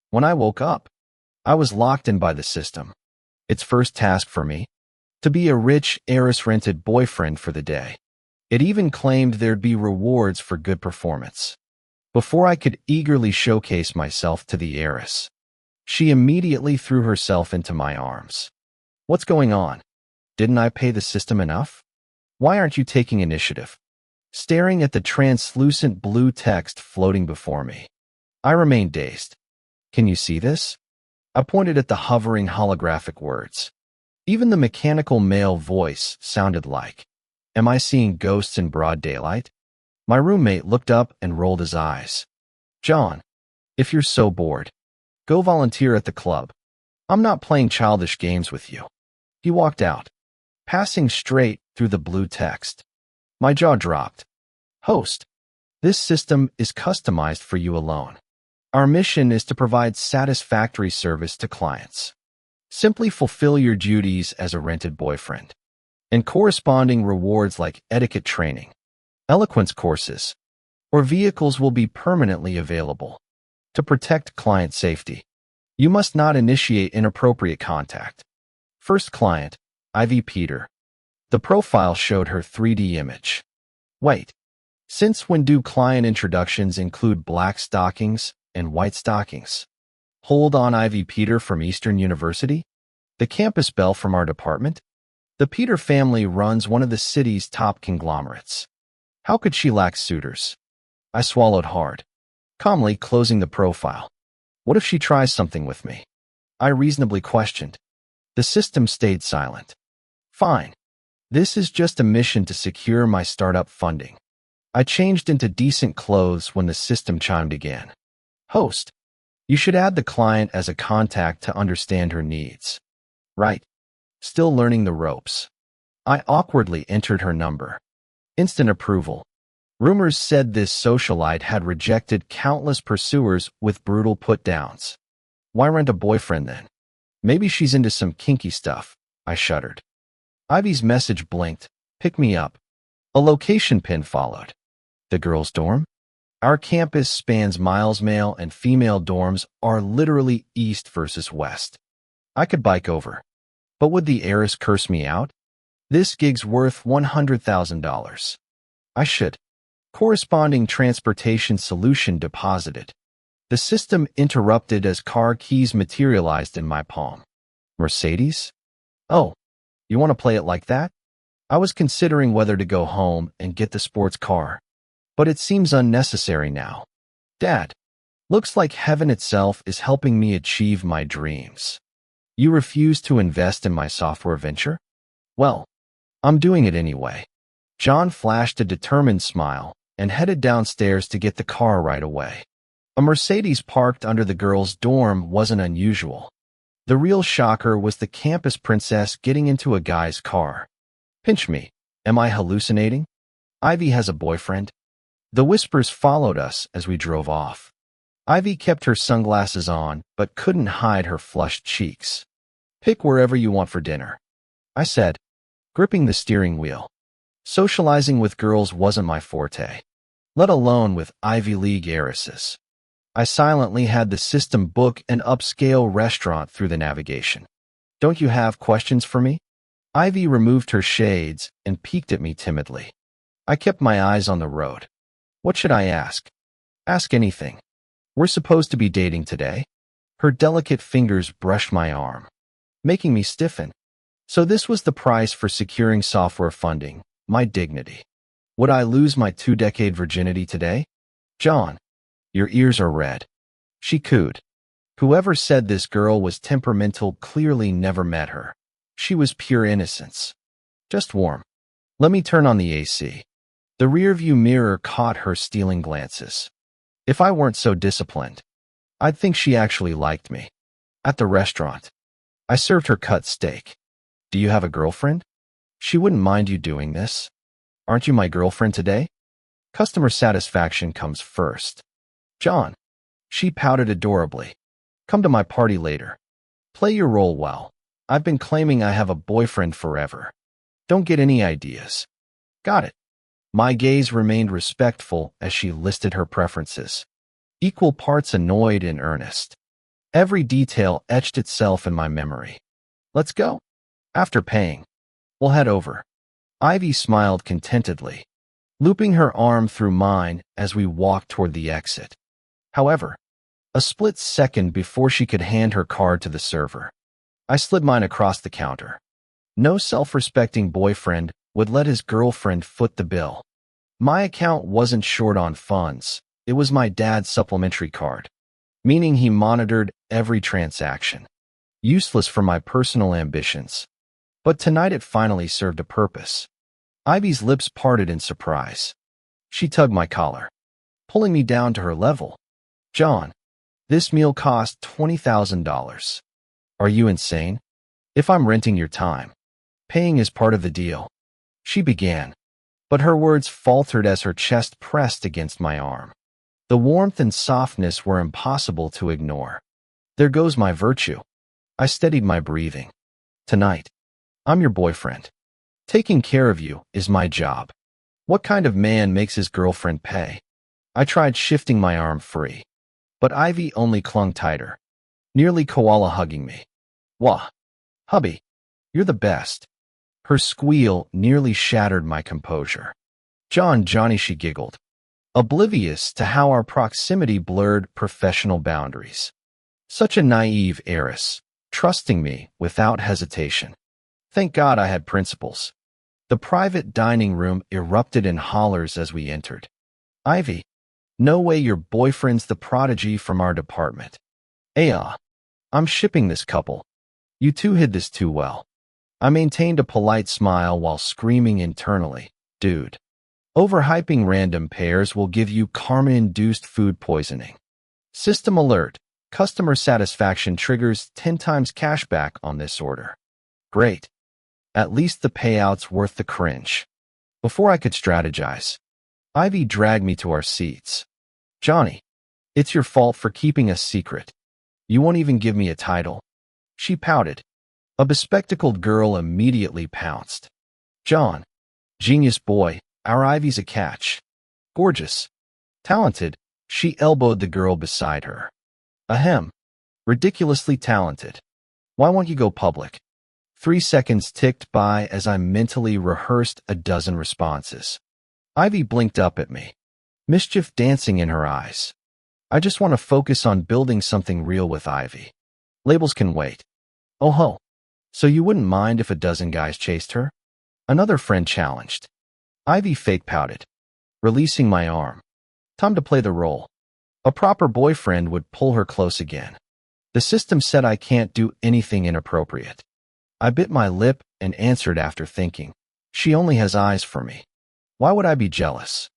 When I woke up, I was locked in by the system. Its first task for me, to be a rich, heiress-rented boyfriend for the day. It even claimed there'd be rewards for good performance. Before I could eagerly showcase myself to the heiress, she immediately threw herself into my arms. What's going on? Didn't I pay the system enough? Why aren't you taking initiative? Staring at the translucent blue text floating before me, I remained dazed. Can you see this? I pointed at the hovering holographic words. Even the mechanical male voice sounded like, "Am I seeing ghosts in broad daylight?" My roommate looked up and rolled his eyes. "John, if you're so bored, go volunteer at the club. I'm not playing childish games with you." He walked out, passing straight through the blue text. My jaw dropped. Host, this system is customized for you alone. Our mission is to provide satisfactory service to clients. Simply fulfill your duties as a rented boyfriend. And corresponding rewards like etiquette training, eloquence courses, or vehicles will be permanently available. To protect client safety, you must not initiate inappropriate contact. First client, Ivy Peter. The profile showed her 3D image. Wait, since when do client introductions include black stockings and white stockings? Hold on, Ivy Peter from Eastern University? The campus belle from our department? The Peter family runs one of the city's top conglomerates. How could she lack suitors? I swallowed hard, calmly closing the profile. What if she tries something with me? I reasonably questioned. The system stayed silent. Fine. This is just a mission to secure my startup funding. I changed into decent clothes when the system chimed again. Host, you should add the client as a contact to understand her needs. Right. Still learning the ropes. I awkwardly entered her number. Instant approval. Rumors said this socialite had rejected countless pursuers with brutal put-downs. Why rent a boyfriend then? Maybe she's into some kinky stuff. I shuddered. Ivy's message blinked. Pick me up. A location pin followed. The girls' dorm? Our campus spans miles. Male and female dorms are literally east versus west. I could bike over. But would the heiress curse me out? This gig's worth $100,000. I should. Corresponding transportation solution deposited. The system interrupted as car keys materialized in my palm. Mercedes? Oh, you want to play it like that? I was considering whether to go home and get the sports car, but it seems unnecessary now. Dad, looks like heaven itself is helping me achieve my dreams. You refuse to invest in my software venture? Well, I'm doing it anyway. John flashed a determined smile and headed downstairs to get the car right away. A Mercedes parked under the girls' dorm wasn't unusual. The real shocker was the campus princess getting into a guy's car. Pinch me. Am I hallucinating? Ivy has a boyfriend. The whispers followed us as we drove off. Ivy kept her sunglasses on, but couldn't hide her flushed cheeks. Pick wherever you want for dinner, I said, gripping the steering wheel. Socializing with girls wasn't my forte, let alone with Ivy League heiresses. I silently had the system book an upscale restaurant through the navigation. Don't you have questions for me? Ivy removed her shades and peeked at me timidly. I kept my eyes on the road. What should I ask? Ask anything. We're supposed to be dating today. Her delicate fingers brushed my arm, making me stiffen. So this was the price for securing software funding, my dignity. Would I lose my 2-decade virginity today? John, your ears are red. She cooed. Whoever said this girl was temperamental clearly never met her. She was pure innocence. Just warm. Let me turn on the AC. The rearview mirror caught her stealing glances. If I weren't so disciplined, I'd think she actually liked me. At the restaurant, I served her cut steak. Do you have a girlfriend? She wouldn't mind you doing this. Aren't you my girlfriend today? Customer satisfaction comes first. John. She pouted adorably. Come to my party later. Play your role well. I've been claiming I have a boyfriend forever. Don't get any ideas. Got it. My gaze remained respectful as she listed her preferences. Equal parts annoyed and earnest. Every detail etched itself in my memory. Let's go. After paying, we'll head over. Ivy smiled contentedly, looping her arm through mine as we walked toward the exit. However, a split second before she could hand her card to the server, I slid mine across the counter. No self-respecting boyfriend would let his girlfriend foot the bill. My account wasn't short on funds. It was my dad's supplementary card, meaning he monitored every transaction. Useless for my personal ambitions. But tonight it finally served a purpose. Ivy's lips parted in surprise. She tugged my collar, pulling me down to her level. John, this meal cost $20,000. Are you insane? If I'm renting your time, paying is part of the deal. She began, but her words faltered as her chest pressed against my arm. The warmth and softness were impossible to ignore. There goes my virtue. I steadied my breathing. Tonight, I'm your boyfriend. Taking care of you is my job. What kind of man makes his girlfriend pay? I tried shifting my arm free, but Ivy only clung tighter, nearly koala hugging me. Wah, hubby, you're the best. Her squeal nearly shattered my composure. Johnny, she giggled, oblivious to how our proximity blurred professional boundaries. Such a naive heiress, trusting me without hesitation. Thank God I had principles. The private dining room erupted in hollers as we entered. Ivy, no way your boyfriend's the prodigy from our department. I'm shipping this couple. You two hid this too well. I maintained a polite smile while screaming internally, dude. Overhyping random pairs will give you karma-induced food poisoning. System alert. Customer satisfaction triggers 10 times cashback on this order. Great. At least the payout's worth the cringe. Before I could strategize, Ivy dragged me to our seats. Johnny, it's your fault for keeping us secret. You won't even give me a title. She pouted. A bespectacled girl immediately pounced. John, genius boy, our Ivy's a catch. Gorgeous. Talented, she elbowed the girl beside her. Ahem. Ridiculously talented. Why won't you go public? 3 seconds ticked by as I mentally rehearsed a dozen responses. Ivy blinked up at me, mischief dancing in her eyes. I just want to focus on building something real with Ivy. Labels can wait. Oh ho. So you wouldn't mind if a dozen guys chased her? Another friend challenged. Ivy fake pouted, releasing my arm. Time to play the role. A proper boyfriend would pull her close again. The system said I can't do anything inappropriate. I bit my lip and answered after thinking. She only has eyes for me. Why would I be jealous?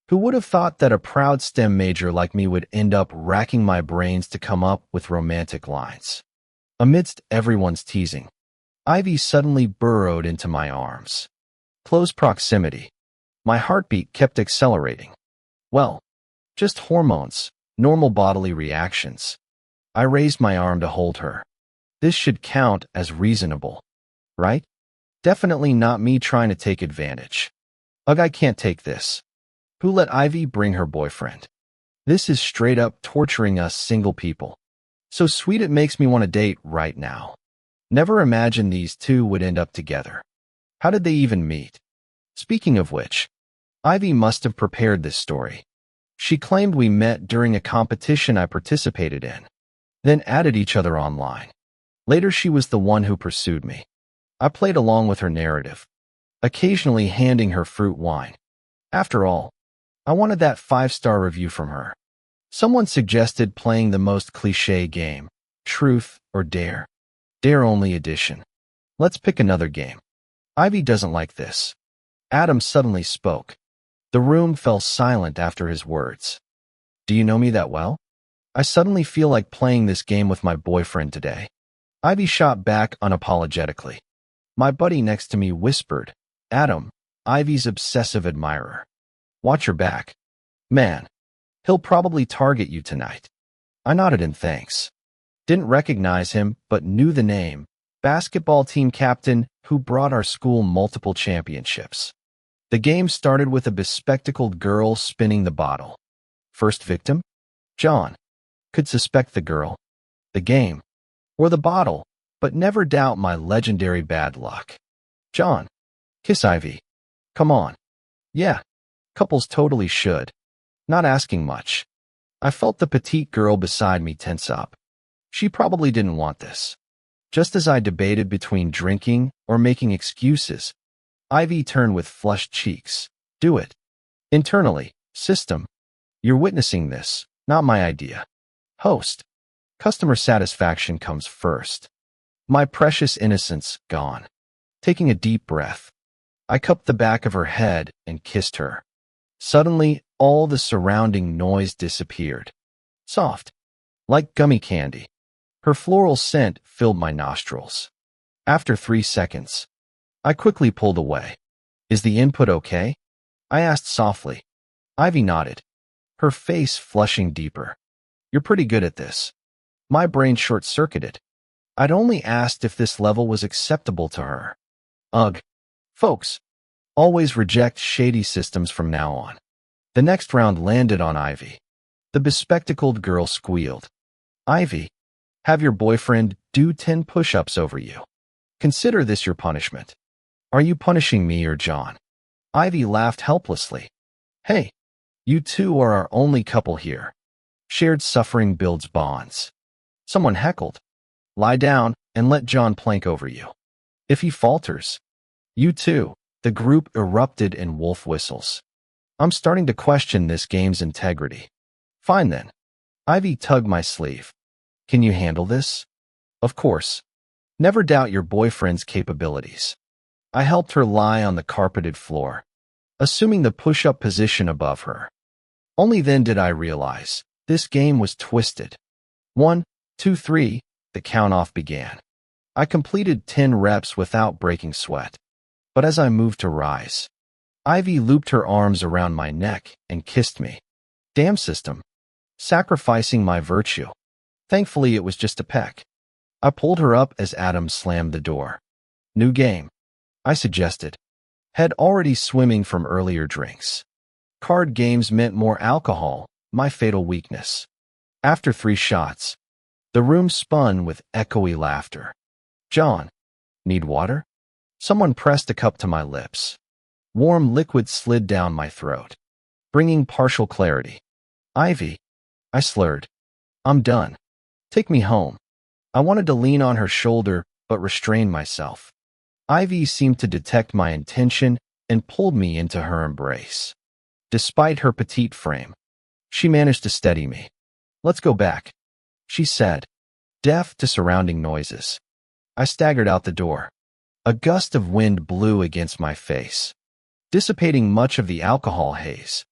Who would have thought that a proud STEM major like me would end up racking my brains to come up with romantic lines? Amidst everyone's teasing, Ivy suddenly burrowed into my arms. Close proximity. My heartbeat kept accelerating. Well, just hormones, normal bodily reactions. I raised my arm to hold her. This should count as reasonable, right? Definitely not me trying to take advantage. Ugh, I can't take this. Who let Ivy bring her boyfriend? This is straight up torturing us single people. So sweet it makes me want to date right now. Never imagined these two would end up together. How did they even meet? Speaking of which, Ivy must have prepared this story. She claimed we met during a competition I participated in, then added each other online. Later she was the one who pursued me. I played along with her narrative, occasionally handing her fruit wine. After all, I wanted that 5-star review from her. Someone suggested playing the most cliché game, Truth or Dare. Dare only edition. Let's pick another game. Ivy doesn't like this. Adam suddenly spoke. The room fell silent after his words. Do you know me that well? I suddenly feel like playing this game with my boyfriend today. Ivy shot back unapologetically. My buddy next to me whispered, Adam, Ivy's obsessive admirer. Watch your back. Man, he'll probably target you tonight. I nodded in thanks. Didn't recognize him, but knew the name. Basketball team captain who brought our school multiple championships. The game started with a bespectacled girl spinning the bottle. First victim? John. Could suspect the girl. the game, or the bottle, but never doubt my legendary bad luck. John, kiss Ivy. Come on. Yeah, couples totally should. Not asking much. I felt the petite girl beside me tense up. She probably didn't want this. Just as I debated between drinking or making excuses, Ivy turned with flushed cheeks. Do it. Internally, system. You're witnessing this, not my idea. Host. Customer satisfaction comes first. My precious innocence gone. Taking a deep breath, I cupped the back of her head and kissed her. Suddenly, all the surrounding noise disappeared. Soft, like gummy candy. Her floral scent filled my nostrils. After 3 seconds, I quickly pulled away. Is the input okay? I asked softly. Ivy nodded, her face flushing deeper. You're pretty good at this. My brain short-circuited. I'd only asked if this level was acceptable to her. Ugh. Folks, always reject shady systems from now on. The next round landed on Ivy. The bespectacled girl squealed. Ivy, have your boyfriend do 10 push-ups over you. Consider this your punishment. Are you punishing me or John? Ivy laughed helplessly. Hey, you two are our only couple here. Shared suffering builds bonds. Someone heckled. Lie down and let John plank over you. If he falters, you too. The group erupted in wolf whistles. I'm starting to question this game's integrity. Fine then. Ivy tugged my sleeve. Can you handle this? Of course. Never doubt your boyfriend's capabilities. I helped her lie on the carpeted floor, assuming the push-up position above her. Only then did I realize this game was twisted. 1, 2, 3, the count-off began. I completed 10 reps without breaking sweat. But as I moved to rise, Ivy looped her arms around my neck and kissed me. Damn system. Sacrificing my virtue. Thankfully, it was just a peck. I pulled her up as Adam slammed the door. New game, I suggested. Head already swimming from earlier drinks. Card games meant more alcohol, my fatal weakness. After 3 shots, the room spun with echoey laughter. John, need water? Someone pressed a cup to my lips. Warm liquid slid down my throat, bringing partial clarity. Ivy, I slurred. I'm done. Take me home. I wanted to lean on her shoulder, but restrained myself. Ivy seemed to detect my intention and pulled me into her embrace. Despite her petite frame, she managed to steady me. Let's go back, she said, deaf to surrounding noises. I staggered out the door. A gust of wind blew against my face, dissipating much of the alcohol haze.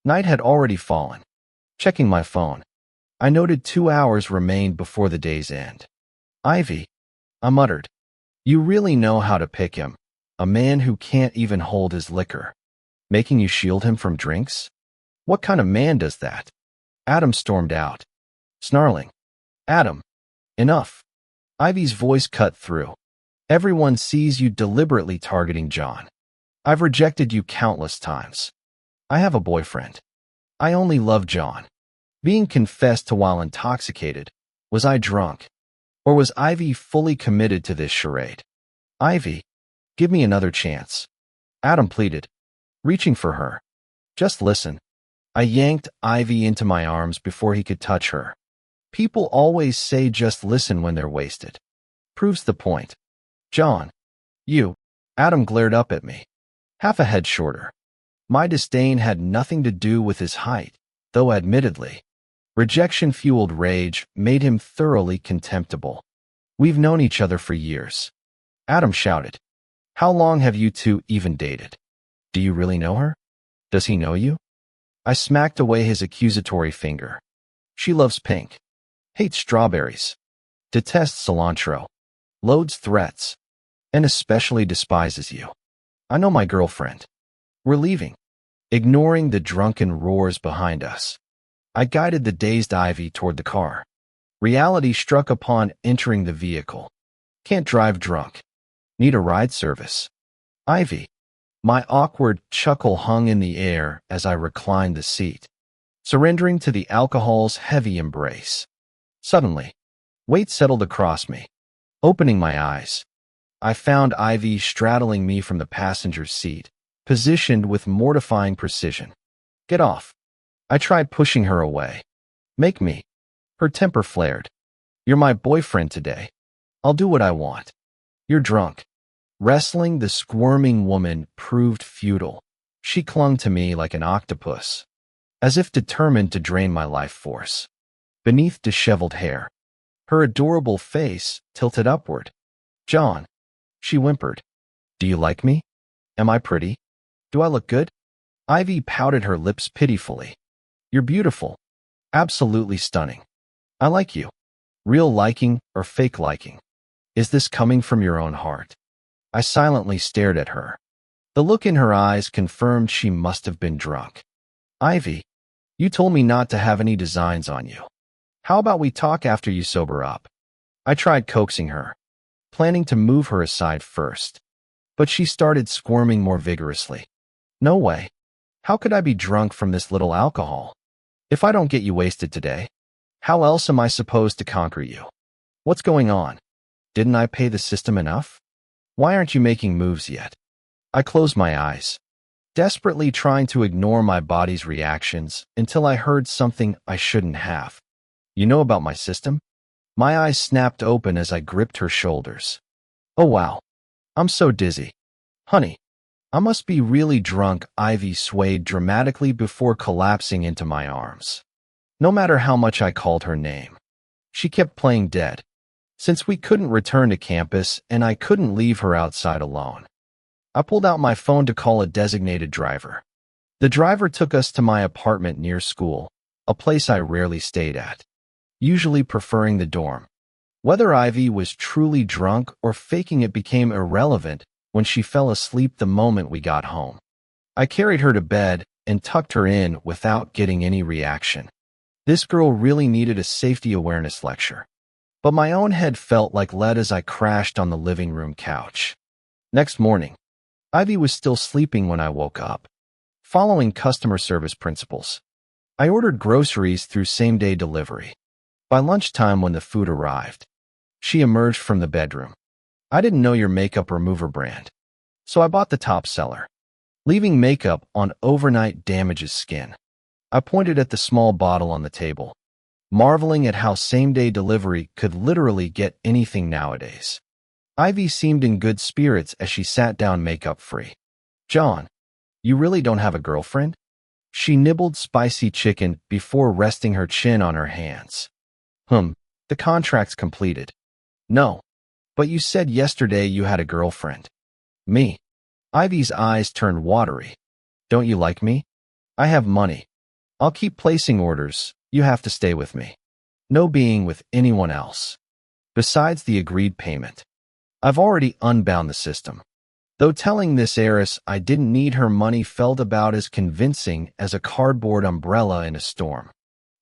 Night had already fallen. Checking my phone, I noted 2 hours remained before the day's end. Ivy, I muttered. You really know how to pick him. A man who can't even hold his liquor. Making you shield him from drinks? What kind of man does that? Adam stormed out, snarling. Adam, enough. Ivy's voice cut through. Everyone sees you deliberately targeting John. I've rejected you countless times. I have a boyfriend. I only love John. Being confessed to while intoxicated. Was I drunk? Or was Ivy fully committed to this charade? Ivy, give me another chance. Adam pleaded, reaching for her. Just listen. I yanked Ivy into my arms before he could touch her. People always say just listen when they're wasted. Proves the point. John, you. Adam glared up at me, half a head shorter. My disdain had nothing to do with his height, though admittedly, rejection-fueled rage made him thoroughly contemptible. We've known each other for years. Adam shouted. How long have you two even dated? Do you really know her? Does he know you? I smacked away his accusatory finger. She loves pink. Hates strawberries. Detests cilantro. Loads threats. And especially despises you. I know my girlfriend. We're leaving. Ignoring the drunken roars behind us, I guided the dazed Ivy toward the car. Reality struck upon entering the vehicle. Can't drive drunk. Need a ride service. Ivy. My awkward chuckle hung in the air as I reclined the seat, surrendering to the alcohol's heavy embrace. Suddenly, Weight settled across me. Opening my eyes, I found Ivy straddling me from the passenger seat, positioned with mortifying precision. Get off. I tried pushing her away. Make me. Her temper flared. You're my boyfriend today. I'll do what I want. You're drunk. Wrestling the squirming woman proved futile. She clung to me like an octopus, as if determined to drain my life force. Beneath disheveled hair, her adorable face tilted upward. John, she whimpered. Do you like me? Am I pretty? Do I look good? Ivy pouted her lips pitifully. You're beautiful. Absolutely stunning. I like you. Real liking or fake liking? Is this coming from your own heart? I silently stared at her. The look in her eyes confirmed she must have been drunk. Ivy, you told me not to have any designs on you. How about we talk after you sober up? I tried coaxing her, planning to move her aside first, but she started squirming more vigorously. No way. How could I be drunk from this little alcohol? If I don't get you wasted today, how else am I supposed to conquer you? What's going on? Didn't I pay the system enough? Why aren't you making moves yet? I closed my eyes, desperately trying to ignore my body's reactions until I heard something I shouldn't have. You know about my system? My eyes snapped open as I gripped her shoulders. Oh wow, I'm so dizzy. Honey, I must be really drunk. Ivy swayed dramatically before collapsing into my arms. No matter how much I called her name, she kept playing dead. Since we couldn't return to campus and I couldn't leave her outside alone, I pulled out my phone to call a designated driver. The driver took us to my apartment near school, a place I rarely stayed at, usually preferring the dorm. Whether Ivy was truly drunk or faking it became irrelevant when she fell asleep the moment we got home. I carried her to bed and tucked her in without getting any reaction. This girl really needed a safety awareness lecture. But my own head felt like lead as I crashed on the living room couch. Next morning, Ivy was still sleeping when I woke up. Following customer service principles, I ordered groceries through same-day delivery. By lunchtime when the food arrived, she emerged from the bedroom. I didn't know your makeup remover brand, so I bought the top seller. Leaving makeup on overnight damages skin. I pointed at the small bottle on the table, marveling at how same-day delivery could literally get anything nowadays. Ivy seemed in good spirits as she sat down makeup-free. John, you really don't have a girlfriend? She nibbled spicy chicken before resting her chin on her hands. The contract's completed. No, but you said yesterday you had a girlfriend. Me. Ivy's eyes turned watery. Don't you like me? I have money. I'll keep placing orders. You have to stay with me. No being with anyone else. Besides the agreed payment. I've already unbound the system. Though telling this heiress I didn't need her money felt about as convincing as a cardboard umbrella in a storm.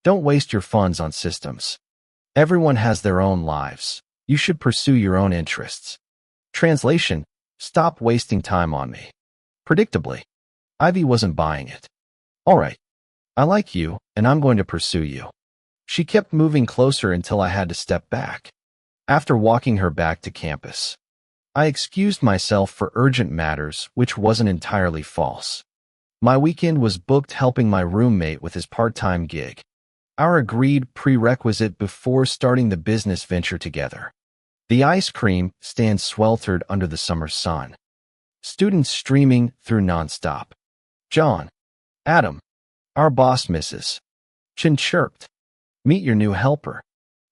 Don't waste your funds on systems. Everyone has their own lives. You should pursue your own interests. Translation: stop wasting time on me. Predictably, Ivy wasn't buying it. All right. I like you, and I'm going to pursue you. She kept moving closer until I had to step back. After walking her back to campus, I excused myself for urgent matters, which wasn't entirely false. My weekend was booked helping my roommate with his part-time gig, our agreed prerequisite before starting the business venture together. The ice cream stand sweltered under the summer sun. Students streaming through nonstop. John, Adam, our boss misses. Chin chirped. Meet your new helper.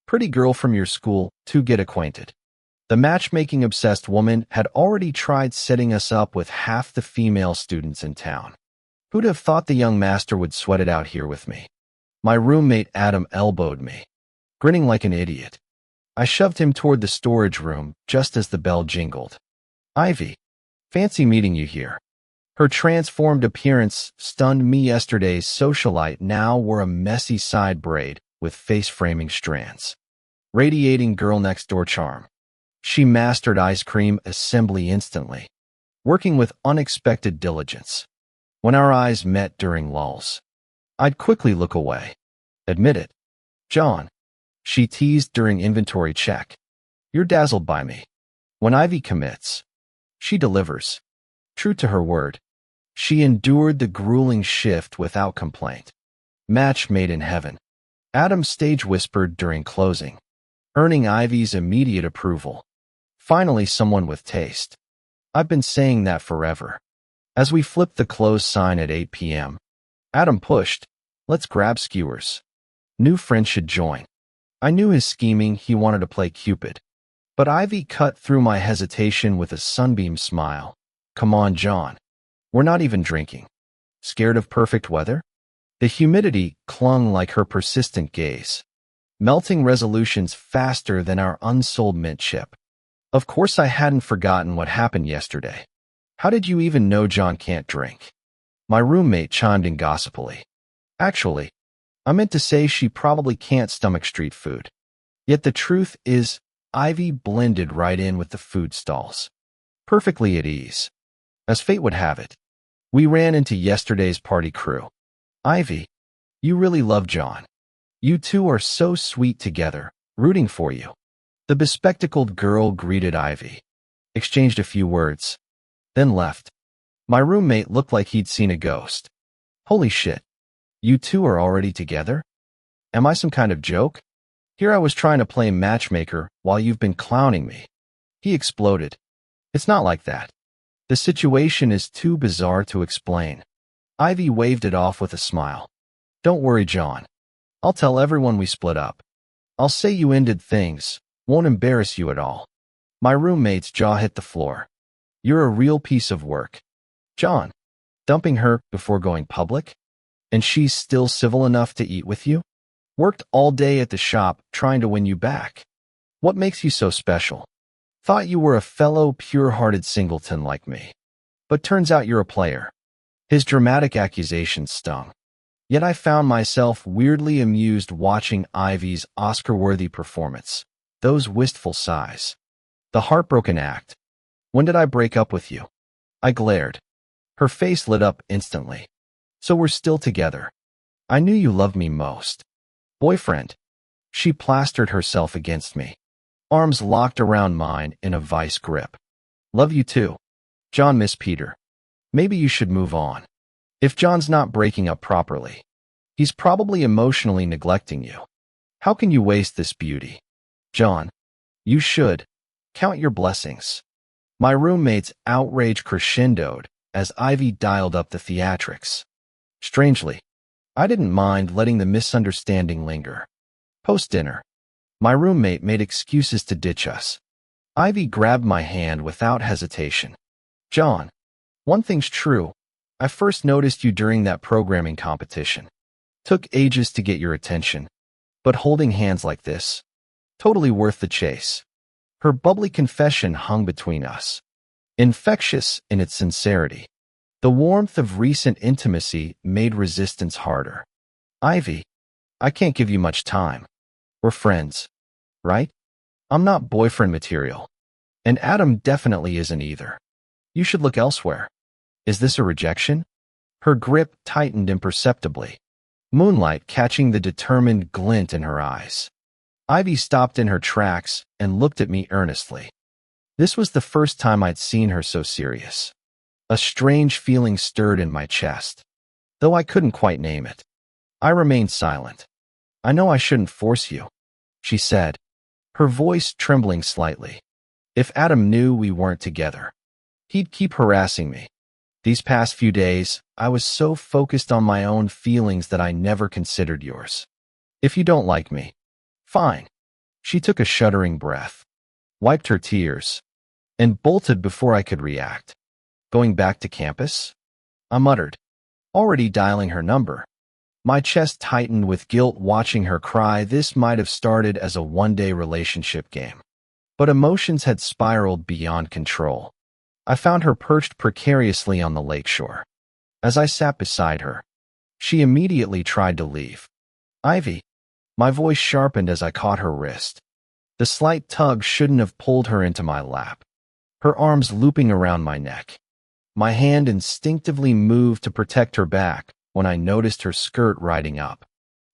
Pretty girl from your school, to get acquainted. The matchmaking-obsessed woman had already tried setting us up with half the female students in town. Who'd have thought the young master would sweat it out here with me? My roommate Adam elbowed me, grinning like an idiot. I shoved him toward the storage room just as the bell jingled. Ivy, fancy meeting you here. Her transformed appearance stunned me. Yesterday's socialite now wore a messy side braid with face-framing strands, radiating girl-next-door charm. She mastered ice cream assembly instantly, working with unexpected diligence. When our eyes met during lulls, I'd quickly look away. Admit it. John, She teased during inventory check. You're dazzled by me. When Ivy commits, she delivers. True to her word, she endured the grueling shift without complaint. Match made in heaven. Adam stage whispered during closing, earning Ivy's immediate approval. Finally, someone with taste. I've been saying that forever. As we flipped the close sign at 8 p.m., Adam pushed, let's grab skewers. New friend should join. I knew his scheming, he wanted to play Cupid. But Ivy cut through my hesitation with a sunbeam smile. Come on, John. We're not even drinking. Scared of perfect weather? The humidity clung like her persistent gaze, melting resolutions faster than our unsold mint chip. Of course I hadn't forgotten what happened yesterday. How did you even know John can't drink? My roommate chimed in gossipily. Actually, I meant to say she probably can't stomach street food. Yet the truth is, Ivy blended right in with the food stalls, perfectly at ease. As fate would have it, we ran into yesterday's party crew. Ivy, you really love John. You two are so sweet together, rooting for you. The bespectacled girl greeted Ivy, exchanged a few words, then left. My roommate looked like he'd seen a ghost. Holy shit. You two are already together? Am I some kind of joke? Here I was trying to play matchmaker while you've been clowning me. He exploded. It's not like that. The situation is too bizarre to explain. Ivy waved it off with a smile. Don't worry, John. I'll tell everyone we split up. I'll say you ended things, won't embarrass you at all. My roommate's jaw hit the floor. You're a real piece of work. John, dumping her before going public? And she's still civil enough to eat with you? Worked all day at the shop trying to win you back. What makes you so special? Thought you were a fellow pure-hearted singleton like me. But turns out you're a player. His dramatic accusations stung. Yet I found myself weirdly amused watching Ivy's Oscar-worthy performance. Those wistful sighs. The heartbroken act. When did I break up with you? I glared. Her face lit up instantly. So we're still together. I knew you loved me most. Boyfriend. She plastered herself against me, arms locked around mine in a vice grip. Love you too. John, Miss Peter. Maybe you should move on. If John's not breaking up properly, he's probably emotionally neglecting you. How can you waste this beauty? John, you should. Count your blessings. My roommate's outrage crescendoed as Ivy dialed up the theatrics. Strangely, I didn't mind letting the misunderstanding linger. Post-dinner, my roommate made excuses to ditch us. Ivy grabbed my hand without hesitation. John, one thing's true. I first noticed you during that programming competition. Took ages to get your attention, but holding hands like this, totally worth the chase. Her bubbly confession hung between us, infectious in its sincerity. The warmth of recent intimacy made resistance harder. Ivy, I can't give you much time. We're friends, right? I'm not boyfriend material. And Adam definitely isn't either. You should look elsewhere. Is this a rejection? Her grip tightened imperceptibly, moonlight catching the determined glint in her eyes. Ivy stopped in her tracks and looked at me earnestly. This was the first time I'd seen her so serious. A strange feeling stirred in my chest, though I couldn't quite name it. I remained silent. I know I shouldn't force you, she said, her voice trembling slightly. If Adam knew we weren't together, he'd keep harassing me. These past few days, I was so focused on my own feelings that I never considered yours. If you don't like me, fine. She took a shuddering breath, wiped her tears, and bolted before I could react. Going back to campus? I muttered, already dialing her number. My chest tightened with guilt watching her cry. This might have started as a one-day relationship game, but emotions had spiraled beyond control. I found her perched precariously on the lakeshore. As I sat beside her, she immediately tried to leave. Ivy, my voice sharpened as I caught her wrist. The slight tug shouldn't have pulled her into my lap, her arms looping around my neck. My hand instinctively moved to protect her back when I noticed her skirt riding up.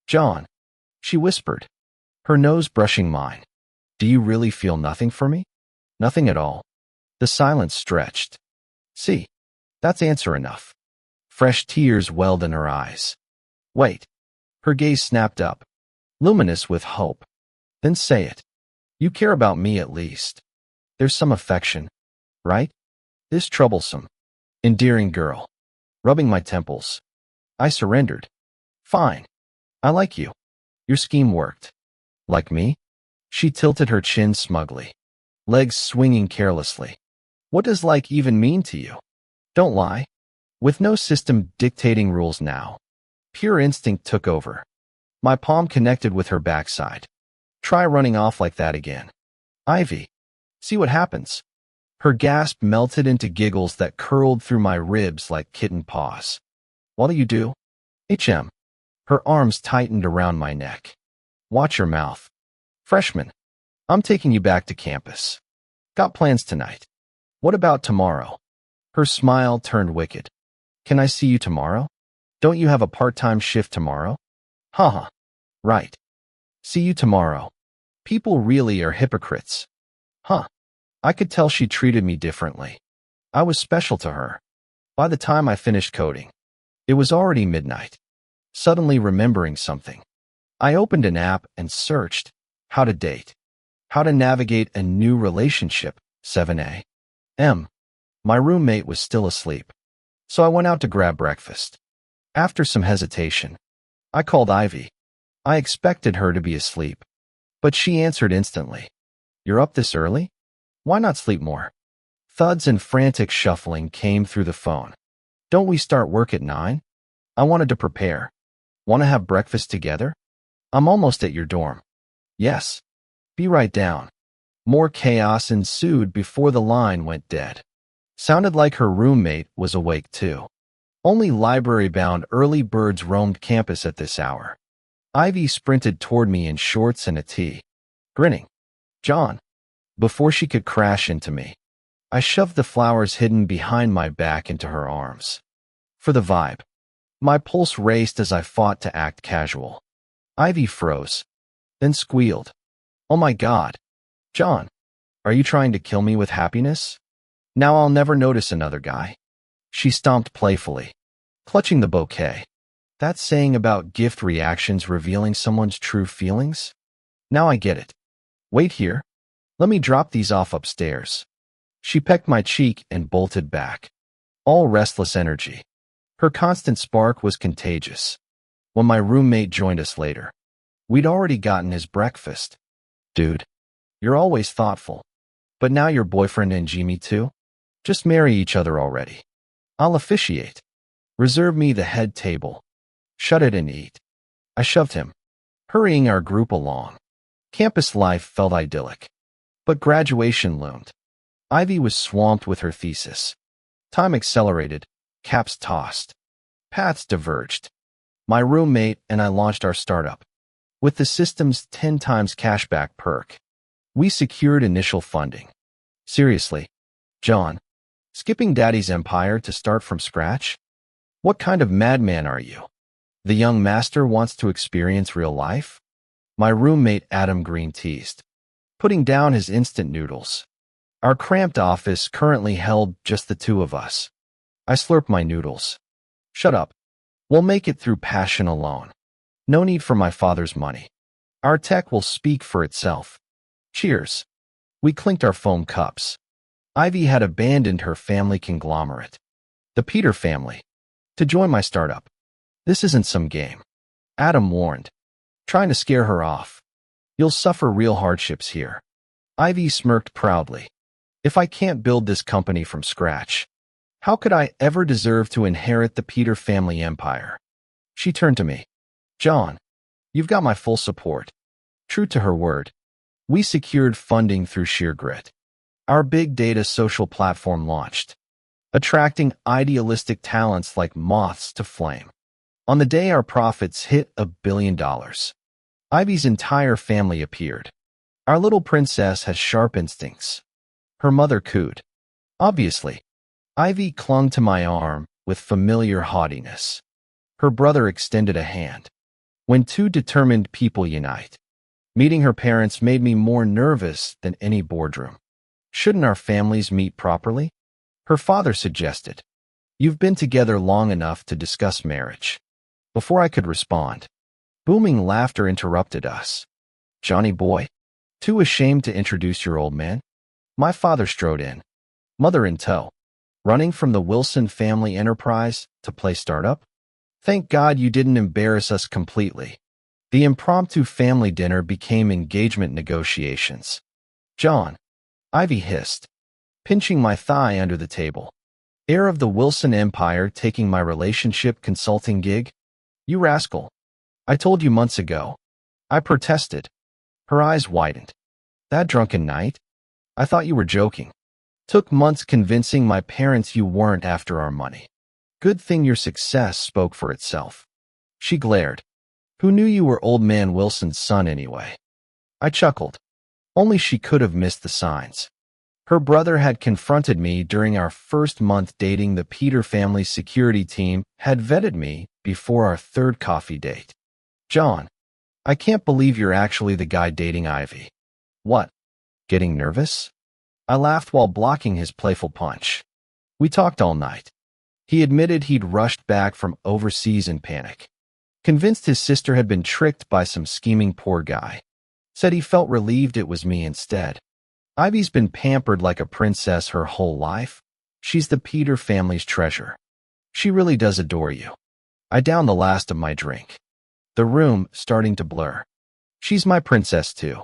John, she whispered, her nose brushing mine. Do you really feel nothing for me? Nothing at all. The silence stretched. See, that's answer enough. Fresh tears welled in her eyes. Wait. Her gaze snapped up, luminous with hope. Then say it. You care about me at least. There's some affection, right? This troublesome, endearing girl, rubbing my temples. I surrendered. Fine. I like you. Your scheme worked. Like me? She tilted her chin smugly, legs swinging carelessly. What does like even mean to you? Don't lie. With no system dictating rules now, pure instinct took over. My palm connected with her backside. Try running off like that again. Ivy. See what happens. Her gasp melted into giggles that curled through my ribs like kitten paws. What'll you do? HM. Her arms tightened around my neck. Watch your mouth. Freshman. I'm taking you back to campus. Got plans tonight. What about tomorrow? Her smile turned wicked. Can I see you tomorrow? Don't you have a part-time shift tomorrow? Haha. Right. See you tomorrow. People really are hypocrites. Huh. I could tell she treated me differently. I was special to her. By the time I finished coding, it was already midnight. Suddenly remembering something, I opened an app and searched how to date, how to navigate a new relationship, 7 a.m. My roommate was still asleep, so I went out to grab breakfast. After some hesitation, I called Ivy. I expected her to be asleep, but she answered instantly. You're up this early? Why not sleep more? Thuds and frantic shuffling came through the phone. Don't we start work at 9? I wanted to prepare. Want to have breakfast together? I'm almost at your dorm. Yes. Be right down. More chaos ensued before the line went dead. Sounded like her roommate was awake too. Only library-bound early birds roamed campus at this hour. Ivy sprinted toward me in shorts and a tee, grinning. John. Before she could crash into me, I shoved the flowers hidden behind my back into her arms. For the vibe. My pulse raced as I fought to act casual. Ivy froze, then squealed. Oh my God. John, are you trying to kill me with happiness? Now I'll never notice another guy. She stomped playfully, clutching the bouquet. That saying about gift reactions revealing someone's true feelings? Now I get it. Wait here. Let me drop these off upstairs. She pecked my cheek and bolted back, all restless energy. Her constant spark was contagious. When my roommate joined us later, we'd already gotten his breakfast. Dude, you're always thoughtful. But now your boyfriend and Jimmy too? Just marry each other already. I'll officiate. Reserve me the head table. Shut it and eat. I shoved him, hurrying our group along. Campus life felt idyllic. But graduation loomed. Ivy was swamped with her thesis. Time accelerated, caps tossed. Paths diverged. My roommate and I launched our startup. With the system's 10 times cashback perk, we secured initial funding. Seriously, John, skipping Daddy's empire to start from scratch? What kind of madman are you? The young master wants to experience real life? My roommate Adam Green teased, putting down his instant noodles. Our cramped office currently held just the two of us. I slurped my noodles. Shut up. We'll make it through passion alone. No need for my father's money. Our tech will speak for itself. Cheers. We clinked our foam cups. Ivy had abandoned her family conglomerate, the Peter family, to join my startup. This isn't some game. Adam warned, trying to scare her off. You'll suffer real hardships here. Ivy smirked proudly. If I can't build this company from scratch, how could I ever deserve to inherit the Peter family empire? She turned to me. John, you've got my full support. True to her word, we secured funding through sheer grit. Our big data social platform launched, attracting idealistic talents like moths to flame. On the day our profits hit $1 billion, Ivy's entire family appeared. Our little princess has sharp instincts. Her mother cooed. Obviously, Ivy clung to my arm with familiar haughtiness. Her brother extended a hand. When two determined people unite, Meeting her parents made me more nervous than any boardroom. Shouldn't our families meet properly? Her father suggested. You've been together long enough to discuss marriage. Before I could respond, booming laughter interrupted us. Johnny boy, too ashamed to introduce your old man? My father strode in, mother in tow, running from the Wilson family enterprise to play startup. Thank God you didn't embarrass us completely. The impromptu family dinner became engagement negotiations. John, Ivy hissed, pinching my thigh under the table. Heir of the Wilson Empire taking my relationship consulting gig? You rascal. I told you months ago. I protested. Her eyes widened. That drunken night? I thought you were joking. Took months convincing my parents you weren't after our money. Good thing your success spoke for itself. She glared. Who knew you were old man Wilson's son anyway? I chuckled. Only she could have missed the signs. Her brother had confronted me during our first month dating. The Peter family's security team had vetted me before our third coffee date. John, I can't believe you're actually the guy dating Ivy. What? Getting nervous? I laughed while blocking his playful punch. We talked all night. He admitted he'd rushed back from overseas in panic. Convinced his sister had been tricked by some scheming poor guy. Said he felt relieved it was me instead. Ivy's been pampered like a princess her whole life. She's the Peter family's treasure. She really does adore you. I downed the last of my drink. The room starting to blur. She's my princess too.